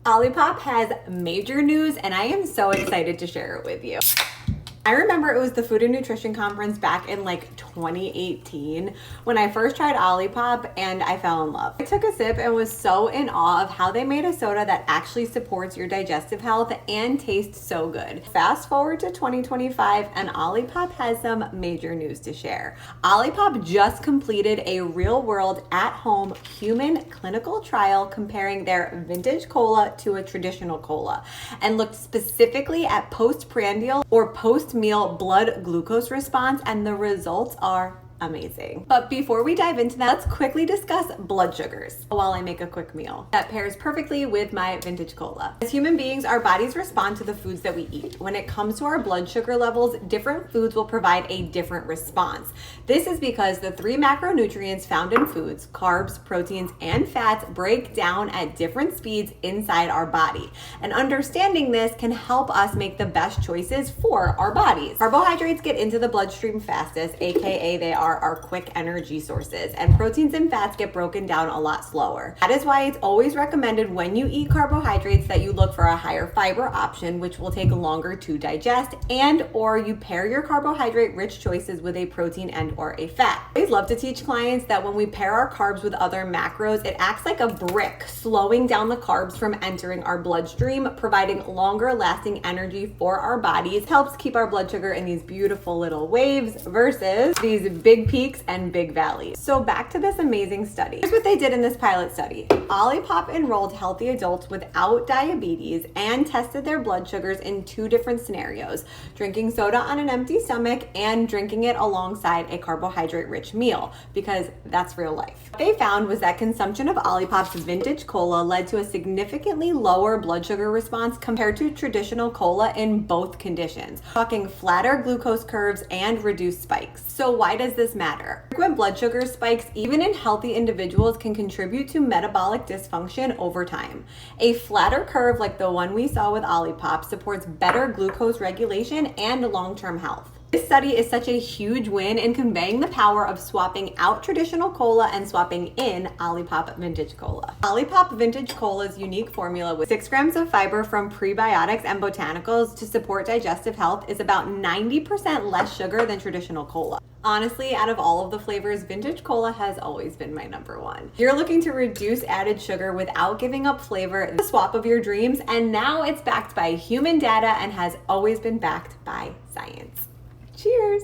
Olipop has major news and I am so excited to share it with you. I remember it was the Food and Nutrition Conference back in like 2018 when I first tried Olipop and I fell in love. I took a sip and was so in awe of how they made a soda that actually supports your digestive health and tastes so good. Fast forward to 2025 and Olipop has some major news to share. Olipop just completed a real-world at-home human clinical trial comparing their vintage cola to a traditional cola and looked specifically at postprandial or post-meal blood glucose response, and the results are amazing. But before we dive into that, let's quickly discuss blood sugars while I make a quick meal that pairs perfectly with my vintage cola. As human beings, our bodies respond to the foods that we eat. When it comes to our blood sugar levels, different foods will provide a different response. This is because the three macronutrients found in foods, carbs, proteins, and fats, break down at different speeds inside our body. And understanding this can help us make the best choices for our bodies. Carbohydrates get into the bloodstream fastest, aka they are our quick energy sources, and proteins and fats get broken down a lot slower. That is why it's always recommended when you eat carbohydrates that you look for a higher fiber option, which will take longer to digest, and or you pair your carbohydrate rich choices with a protein and or a fat. I always love to teach clients that when we pair our carbs with other macros, it acts like a brick, slowing down the carbs from entering our bloodstream, providing longer lasting energy for our bodies, helps keep our blood sugar in these beautiful little waves versus these big peaks and big valleys. So back to this amazing study. Here's what they did in this pilot study. Olipop enrolled healthy adults without diabetes and tested their blood sugars in two different scenarios: drinking soda on an empty stomach and drinking it alongside a carbohydrate-rich meal, because that's real life. What they found was that consumption of Olipop's vintage cola led to a significantly lower blood sugar response compared to traditional cola in both conditions, talking flatter glucose curves and reduced spikes. So why does this matter? Frequent blood sugar spikes, even in healthy individuals, can contribute to metabolic dysfunction over time. A flatter curve like the one we saw with Olipop supports better glucose regulation and long-term health. This study is such a huge win in conveying the power of swapping out traditional cola and swapping in Olipop Vintage Cola. Olipop Vintage Cola's unique formula with 6 grams of fiber from prebiotics and botanicals to support digestive health is about 90% less sugar than traditional cola. Honestly, out of all of the flavors, Vintage Cola has always been my number one. If you're looking to reduce added sugar without giving up flavor, the swap of your dreams, and now it's backed by human data and has always been backed by science. Cheers!